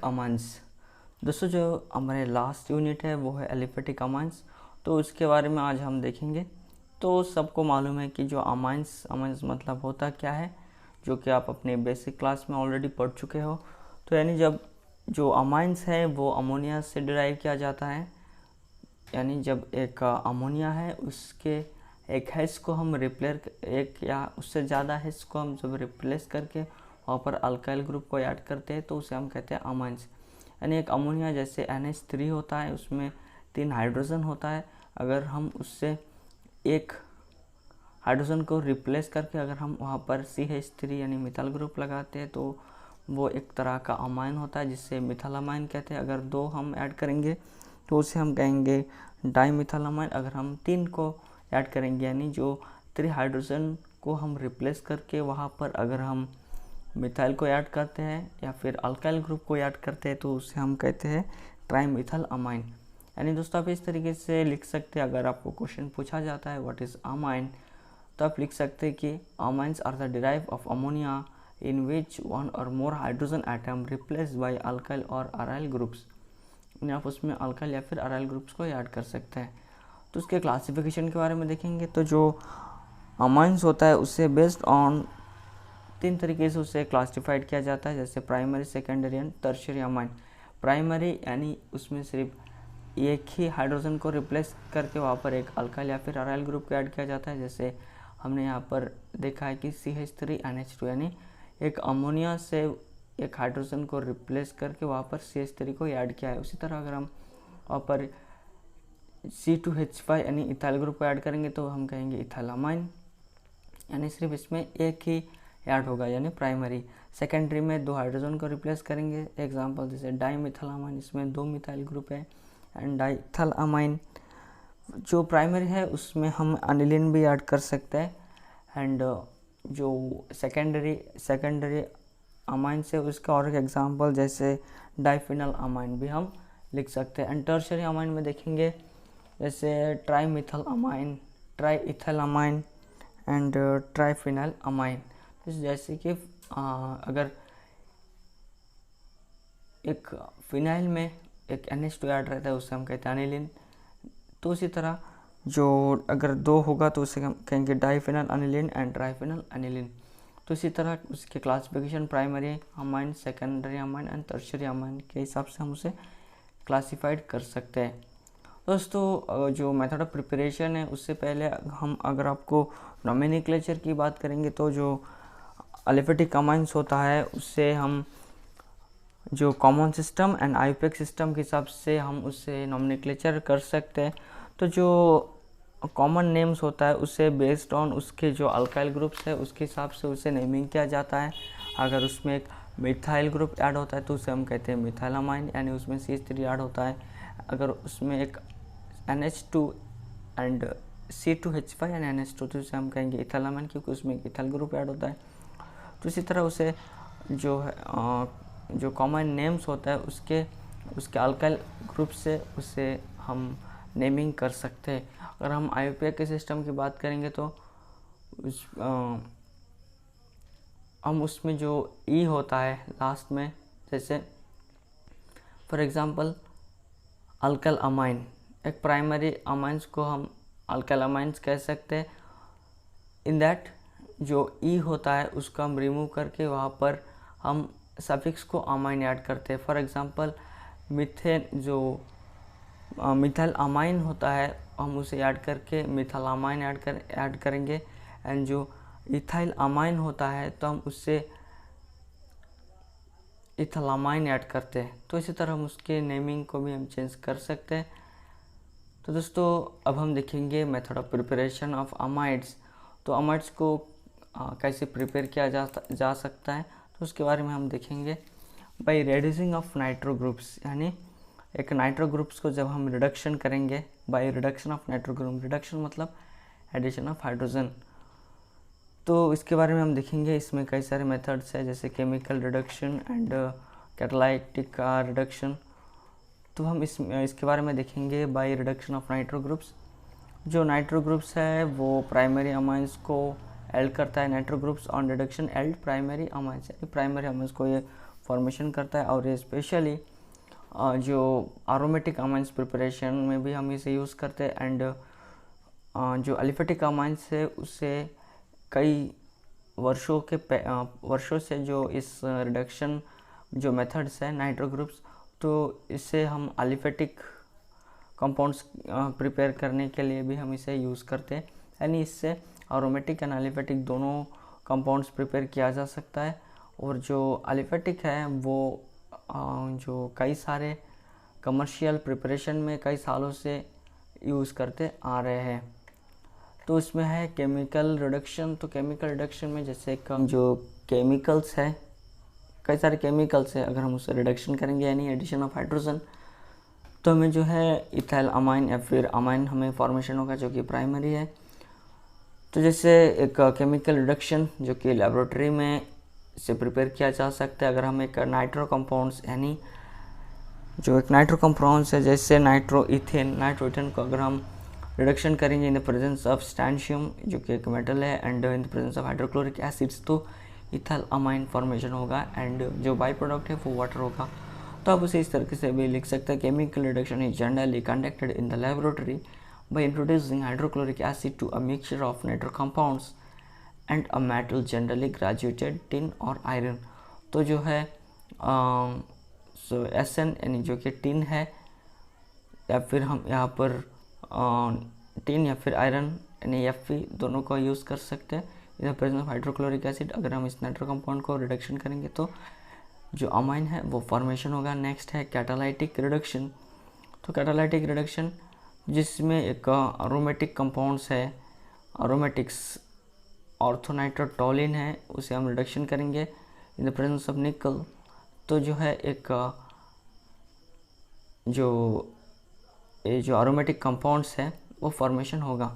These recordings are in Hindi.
अमाइंस। दोस्तों जो हमारे लास्ट यूनिट है वो है एलिफेटिक अमाइंस, तो उसके बारे में आज हम देखेंगे। तो सबको मालूम है कि जो अमाइंस मतलब होता क्या है, जो कि आप अपने बेसिक क्लास में ऑलरेडी पढ़ चुके हो। तो यानी जब जो अमाइंस है वो अमोनिया से डिराइव किया जाता है, यानी जब एक अमोनिया है उसके एक हैश को हम एक या उससे ज़्यादा हैश को हम जब रिप्लेस करके वहाँ पर अल्काइल ग्रुप को ऐड करते हैं तो उसे हम कहते हैं अमाइंस। यानी एक अमोनिया जैसे NH3 होता है, उसमें 3 हाइड्रोजन होता है। अगर हम उससे एक हाइड्रोजन को रिप्लेस करके अगर हम वहाँ पर CH3 यानी मिथाइल ग्रुप लगाते हैं तो वो एक तरह का अमाइन होता है, जिससे मिथाइल अमाइन कहते हैं। अगर 2 हम ऐड करेंगे तो उसे हम कहेंगे डाईमिथाइल अमाइन। अगर हम 3 को ऐड करेंगे यानी जो 3 हाइड्रोजन को हम रिप्लेस करके वहाँ पर अगर हम मिथाइल को ऐड करते हैं या फिर अल्काइल ग्रुप को ऐड करते हैं तो उसे हम कहते हैं ट्राईमिथाइल अमाइन। यानी दोस्तों आप इस तरीके से लिख सकते हैं, अगर आपको क्वेश्चन पूछा जाता है व्हाट इज़ अमाइन, तो आप लिख सकते हैं कि amines are the derive of ammonia in which one or more hydrogen atom replace by alkyl or aryl groups. आप उसमें अल्काइल या फिर अराइल ग्रुप्स को ऐड कर सकते हैं। तो उसके क्लासिफिकेशन के बारे में देखेंगे तो जो अमाइंस होता है उससे बेस्ड ऑन 3 तरीके से उसे क्लासिफाइड किया जाता है, जैसे primary, secondary and tertiary amine. Primary यानी उसमें सिर्फ एक ही हाइड्रोजन को रिप्लेस करके वहाँ पर एक अल्काइल या फिर अराइल ग्रुप को ऐड किया जाता है, जैसे हमने यहाँ पर देखा है कि CH3NH2 यानी एक अमोनिया से एक हाइड्रोजन को रिप्लेस करके वहाँ पर CH3 को ऐड किया है। उसी तरह अगर हम वहाँ पर C2H5 यानी इथाइल ग्रुप को ऐड करेंगे तो हम कहेंगे इथाइल अमाइन, यानी सिर्फ इसमें एक ही ऐड होगा यानी प्राइमरी। सेकेंडरी में 2 हाइड्रोजन को रिप्लेस करेंगे, एग्जांपल जैसे डाईमिथाइल अमाइन, इसमें 2 मिथाइल ग्रुप है, एंड डाईइथाइल अमाइन। जो प्राइमरी है उसमें हम अनिलिन भी ऐड कर सकते हैं, एंड जो सेकेंडरी अमाइन से उसका और एक एग्जांपल जैसे डाइफिनल अमाइन भी हम लिख सकते हैं। एंड टर्शियरी अमाइन में देखेंगे जैसे trimethyl amine, triethyl amine and triphenyl amine. जैसे कि अगर एक फिनाइल में एक NH2 ऐड रहता है उसे हम कहते हैं अनिलिन। तो उसी तरह जो अगर 2 होगा तो उसे हम कहेंगे diphenyl aniline and triphenyl aniline. तो इसी तरह उसके classification primary amine, secondary amine and tertiary amine के हिसाब से हम उसे क्लासिफाइड कर सकते हैं। दोस्तों जो मेथड ऑफ प्रिपरेशन है उससे पहले हम अगर आपको नोमेनक्लेचर की बात करेंगे तो जो एलिफेटिक अमाइंस होता है उससे हम जो common system and IUPAC system के हिसाब से हम उससे नोमेनक्लेचर कर सकते हैं। तो जो कॉमन नेम्स होता है उससे बेस्ड ऑन उसके जो अल्काइल ग्रुप्स है उसके हिसाब से उसे नेमिंग किया जाता है। अगर उसमें एक मिथाइल ग्रुप ऐड होता है तो उसे हम कहते हैं मिथाइल अमाइन, यानी उसमें CH3 ऐड होता है। अगर उसमें एक NH2 एंड C2H5 यानी NH2 तो उसे हम कहेंगे इथाइल अमाइन, क्योंकि उसमें एक इथाइल ग्रुप ऐड होता है। तो इसी तरह उसे जो है जो कॉमन नेम्स होता है उसके अल्काइल ग्रुप से उसे हम नेमिंग कर सकते हैं। अगर हम आईयूपैक के सिस्टम की बात करेंगे तो हम उसमें जो E होता है लास्ट में, जैसे फॉर एग्जांपल अल्काइल अमाइन, एक प्राइमरी अमाइंस को हम अल्काइल अमाइंस कह सकते हैं। इन दैट जो E होता है उसको हम रिमूव करके वहाँ पर हम सफिक्स को अमाइन ऐड करते हैं। फॉर एग्जांपल मीथेन जो मिथाइल अमाइन होता है हम उसे ऐड करके मिथाइल अमाइन ऐड करेंगे, एंड जो इथाइल अमाइन होता है तो हम उससे इथाइल अमाइन ऐड करते हैं। तो इसी तरह हम उसके नेमिंग को भी हम चेंज कर सकते हैं। तो दोस्तों अब हम देखेंगे method of preparation of amides. तो अमाइड्स को कैसे प्रिपेयर किया जा सकता है तो उसके बारे में हम देखेंगे। By reducing of nitro groups, यानी एक नाइट्रो ग्रुप्स को जब हम रिडक्शन करेंगे by reduction of nitro group, reduction मतलब एडिशन ऑफ हाइड्रोजन। तो इसके बारे में हम देखेंगे। इसमें कई सारे मेथड्स है जैसे chemical reduction and catalytic reduction. तो हम इसके बारे में देखेंगे by reduction of nitro groups. जो नाइट्रो ग्रुप्स है वो प्राइमरी अमाइंस को एल्ड करता है। Nitro groups on reduction yield primary amines, यानी प्राइमरी अमाइंस को ये फॉर्मेशन करता है, और ये स्पेशली जो एरोमेटिक अमाइंस प्रिपरेशन में भी हम इसे यूज़ करते हैं। एंड जो एलिफेटिक अमाइंस है उससे कई वर्षों से जो इस रिडक्शन जो मेथड्स है नाइट्रो ग्रुप्स, तो इससे हम एलिफेटिक कंपाउंड्स प्रिपेयर करने के लिए भी हम इसे यूज़ करते हैं। यानी इससे एरोमेटिक एंड एलिफेटिक दोनों कंपाउंड्स प्रिपेयर किया जा सकता है। और जो एलिफेटिक है वो जो कई सारे कमर्शियल प्रिपरेशन में कई सालों से यूज़ करते आ रहे हैं। तो इसमें है केमिकल रिडक्शन। तो केमिकल रिडक्शन में जैसे जो केमिकल्स है, कई सारे केमिकल्स है, अगर हम उससे रिडक्शन करेंगे यानी एडिशन ऑफ हाइड्रोजन, तो हमें जो है इथाइल अमाइन या फिर अमाइन हमें फॉर्मेशन होगा जो कि प्राइमरी है। तो जैसे एक केमिकल रिडक्शन जो कि लेबोरेटरी में से प्रिपेयर किया जा सकता है। अगर हम एक नाइट्रो कंपाउंड्स यानी जो एक नाइट्रो कंपाउंड्स है जैसे नाइट्रो इथेन को अगर हम रिडक्शन करेंगे इन द प्रेजेंस ऑफ स्टैंशियम जो कि एक मेटल है, and in the presence of hydrochloric acids, तो इथाइल अमाइन फॉर्मेशन होगा, एंड जो बाई प्रोडक्ट है वो वाटर होगा। तो आप उसे इस तरीके से भी लिख सकते हैं, chemical reduction is generally conducted in the laboratory by introducing hydrochloric acid to a mixture of nitro compounds and a metal generally graduated tin or iron। तो जो है SN यानी जो कि टिन है, या फिर हम यहाँ पर टिन या फिर आयरन यानी Fe दोनों का यूज़ कर सकते हैं इन the presence of hydrochloric acid. अगर हम इस नाइट्रो कंपाउंड को रिडक्शन करेंगे तो जो अमाइन है वो फॉर्मेशन होगा। नेक्स्ट है कैटालाइटिक रिडक्शन। तो कैटालाइटिक रिडक्शन जिसमें एक एरोमेटिक कंपाउंड्स है, एरोमेटिक्स ऑर्थोनाइट्रोटोलिन है, उसे हम रिडक्शन करेंगे इन द प्रेजेंस ऑफ निकल। तो जो है एक जो एरोमेटिक कंपाउंड्स है वो फॉर्मेशन होगा।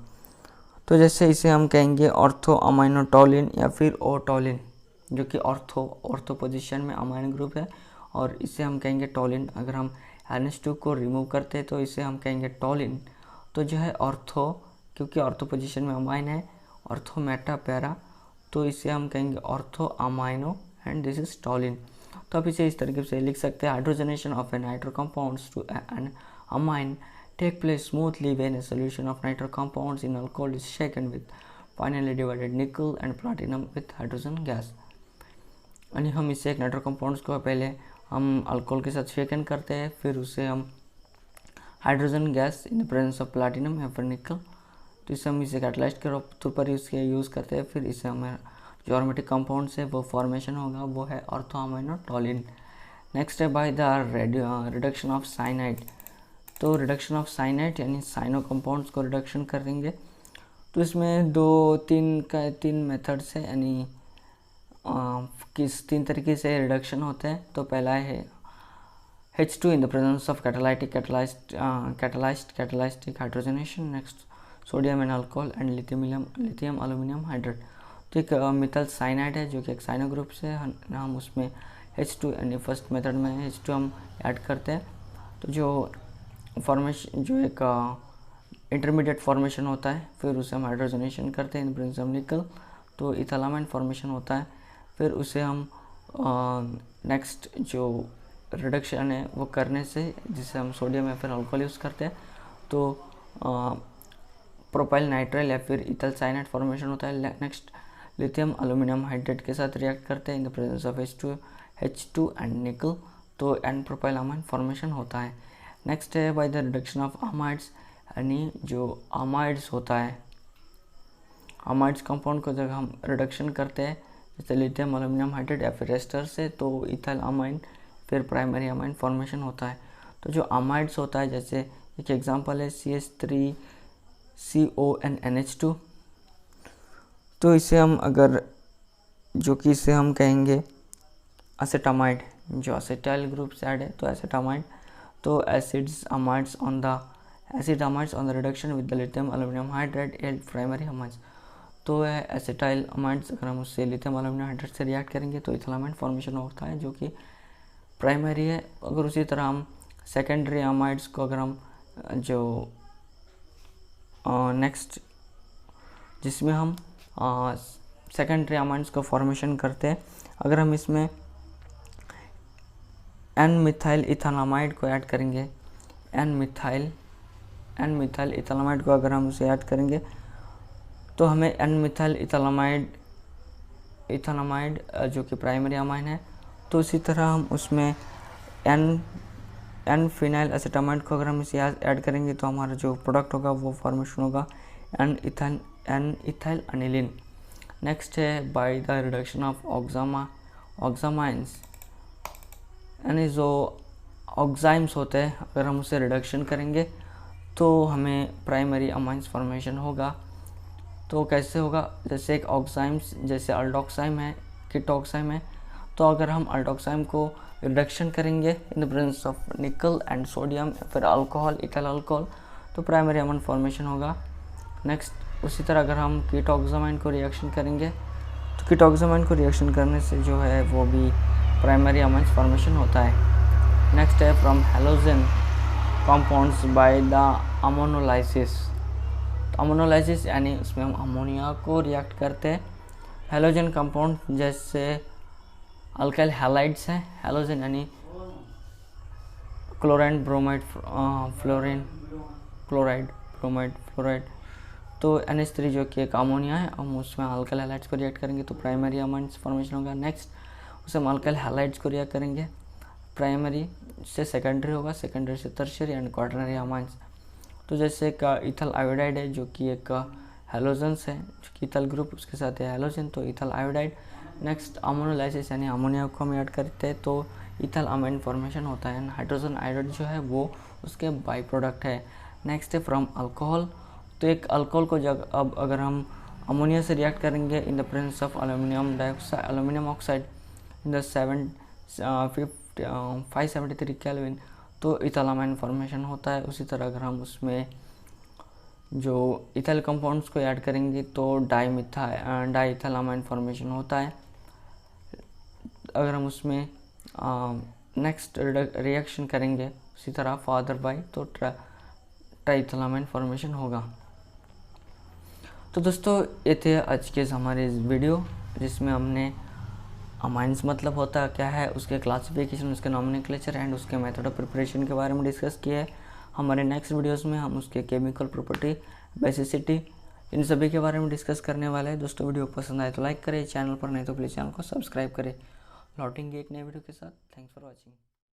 तो जैसे इसे हम कहेंगे ऑर्थो अमाइनोटोलिन या फिर ओटोलिन, जो कि ऑर्थो पोजीशन में अमाइन ग्रुप है, और इसे हम कहेंगे टोलिन। अगर हम NH2 को रिमूव करते हैं तो इसे हम कहेंगे टोलिन। तो जो है ऑर्थो, क्योंकि ऑर्थो पोजीशन में अमाइन है, ऑर्थो मेटा पैरा, तो इसे हम कहेंगे ortho amino and this is toluene. तो आप इसे इस तरीके से लिख सकते हैं, hydrogenation of a nitro compounds to an amine take place smoothly when a solution of nitro compounds in alcohol is shaken with finally divided nickel and platinum with hydrogen gas। यानी हम इससे एक नाइट्रो कंपाउंड्स को पहले हम अल्कोहल के साथ शेकन करते हैं, फिर उसे हम hydrogen gas in the presence of platinum या फिर निकल, तो इसे हम इसे कैटलाइस्ट के तौर पर इसके यूज़ करते हैं। फिर इससे हमें जो एरोमेटिक कंपाउंड्स है वो फॉर्मेशन होगा, वो है ऑर्थो अमाइनोटोलिन। नेक्स्ट है by the reduction of cyanide. तो रिडक्शन ऑफ साइनाइड यानी साइनो कंपाउंड्स को रिडक्शन करेंगे। तो इसमें तीन मेथड्स है, यानी तीन तरीके से रिडक्शन होते हैं। तो पहला है H2 in the presence of catalystic hydrogenation. Next sodium and alcohol and lithium aluminium hydrate. तो एक मिथाइल साइनाइड है जो कि एक साइनो ग्रुप से हम उसमें H2 यानी फर्स्ट मेथड में H2 हम ऐड करते हैं। तो जो फॉर्मेशन जो एक इंटरमीडिएट फॉर्मेशन होता है, फिर उसे हम हाइड्रोजनेशन करते हैं इन प्रेजेंस ऑफ निकल, तो इथाइलामाइन फॉर्मेशन होता है। फिर उसे हम नेक्स्ट जो रिडक्शन है वो करने से, जिसे हम सोडियम या फिर अल्कोहल यूज़ करते हैं, तो प्रोपाइल नाइट्राइल या फिर इथाइल साइनाइड फॉर्मेशन होता है। नेक्स्ट लिथियम एल्यूमिनियम हाइड्रेट के साथ रिएक्ट करते हैं इन the presence of H2 and निकल, तो एन प्रोपाइल अमाइन फॉर्मेशन होता है। नेक्स्ट है by the reduction of amides, यानी जो अमाइड्स होता है, अमाइड्स कंपाउंड को जब हम रिडक्शन करते हैं जैसे लिथियम एल्यूमिनियम हाइड्रेट या फिर एस्टर से, तो इथाइल अमाइन फिर प्राइमरी अमाइन फॉर्मेशन होता है। तो जो अमाइड्स होता है, जैसे एक एग्जांपल है CH3CONNH2, तो इसे हम अगर इसे हम कहेंगे एसेटामाइड, जो एसिटाइल ग्रुप से ऐड है तो एसेटामाइड। तो acid amides on the reduction with the lithium aluminium hydrate yield primary amides. तो एसिटाइल अमाइड्स अगर हम उससे लिथियम एल्यूमिनियम हाइड्रेट से रिएक्ट करेंगे तो इथाइलामाइड फॉर्मेशन होता है जो कि प्राइमरी है। अगर उसी तरह हम सेकेंडरी अमाइड्स को अगर हम जो नेक्स्ट जिसमें हम सेकेंडरी अमाइड्स को फॉर्मेशन करते हैं, अगर हम इसमें एन मिथाइल इथानामाइड को ऐड करेंगे, एन मिथाइल इथानामाइड को अगर हम उसे ऐड करेंगे तो हमें एन मिथाइल इथानामाइड जो कि प्राइमरी अमाइन है, तो इसी तरह हम उसमें एन फिनाइल एसिटामाइड को अगर हम इसे ऐड करेंगे तो हमारा जो प्रोडक्ट होगा वो फॉर्मेशन होगा एन इथाइल अनिलीन। नेक्स्ट है बाय द रिडक्शन ऑफ ऑक्सामाइंस, यानी जो ऑक्साइम्स होते हैं अगर हम उसे रिडक्शन करेंगे तो हमें प्राइमरी अमाइंस फॉर्मेशन होगा। तो कैसे होगा, जैसे एक ऑक्साइम्स जैसे अल्डोक्साइम है, कीटोक्साइम है, तो अगर हम अल्डोक्साइम को रिडक्शन करेंगे इन द प्रेजेंस ऑफ निकल एंड सोडियम, फिर अल्कोहल, इथाइल अल्कोहल, तो प्राइमरी अमाइन फॉर्मेशन होगा। नेक्स्ट उसी तरह अगर हम कीटोक्सामाइन को रिएक्शन करेंगे तो कीटोक्सामाइन को रिएक्शन करने से जो है वो भी प्राइमरी अमाइंस फॉर्मेशन होता है। नेक्स्ट है from halogen compounds by the ammonolysis. तो अमोनोलाइसिस यानी उसमें हम अमोनिया को रिएक्ट करते हैं। हेलोजन कंपाउंड जैसे अल्काइल हैलाइड्स हैं, हेलोजन यानी chloride, bromide, fluorine, chloride, bromide, fluoride, तो NH3 जो कि एक अमोनिया है, हम उसमें अल्काइल हैलाइड्स को रिएक्ट करेंगे तो प्राइमरी अमाइंस फॉर्मेशन होगा। नेक्स्ट उसे हम अल्काइल हैलाइड्स को रिएक्ट करेंगे, प्राइमरी से सेकेंडरी होगा, सेकेंडरी से टर्शियरी एंड क्वाटरनरी अमाइंस। तो जैसे एक इथल आयोडाइड है जो कि एक हेलोजन्स है, जो कि इथल ग्रुप उसके साथ है हेलोजन, तो इथल आयोडाइड। नेक्स्ट अमोनोलाइसिस यानी अमोनिया को हम ऐड करते हैं तो इथल अमाइन फॉर्मेशन होता है। हाइड्रोजन आयोडाइड जो है वो उसके बाई प्रोडक्ट है। नेक्स्ट है फ्रॉम अल्कोहल, तो एक अल्कोहल को अब अगर हम अमोनिया से रिएक्ट करेंगे इन the presence of aluminium oxide in the 573 kelvin, तो इथल अमाइन फॉर्मेशन होता है। उसी तरह अगर हम उसमें जो इथाइल कंपाउंड्स को ऐड करेंगे तो डाईइथाइल अमाइन फॉर्मेशन होता है। अगर हम उसमें नेक्स्ट रिएक्शन करेंगे उसी तरह फर्दर बाय तो ट्राइइथाइल अमाइन फॉर्मेशन होगा। तो दोस्तों ये थे आज के हमारे इस वीडियो जिसमें हमने अमाइंस मतलब होता क्या है, उसके क्लासिफिकेशन, उसके नॉमेनक्लेचर एंड उसके मेथड ऑफ प्रिपरेशन के बारे में डिस्कस किया है। हमारे नेक्स्ट वीडियोस में हम उसके केमिकल प्रॉपर्टी, बेसिसिटी, इन सभी के बारे में डिस्कस करने वाले हैं। दोस्तों वीडियो पसंद आए तो लाइक करें, चैनल पर नहीं तो प्लीज़ चैनल को सब्सक्राइब करें। लौटेंगे एक नए वीडियो के साथ। Thanks for watching.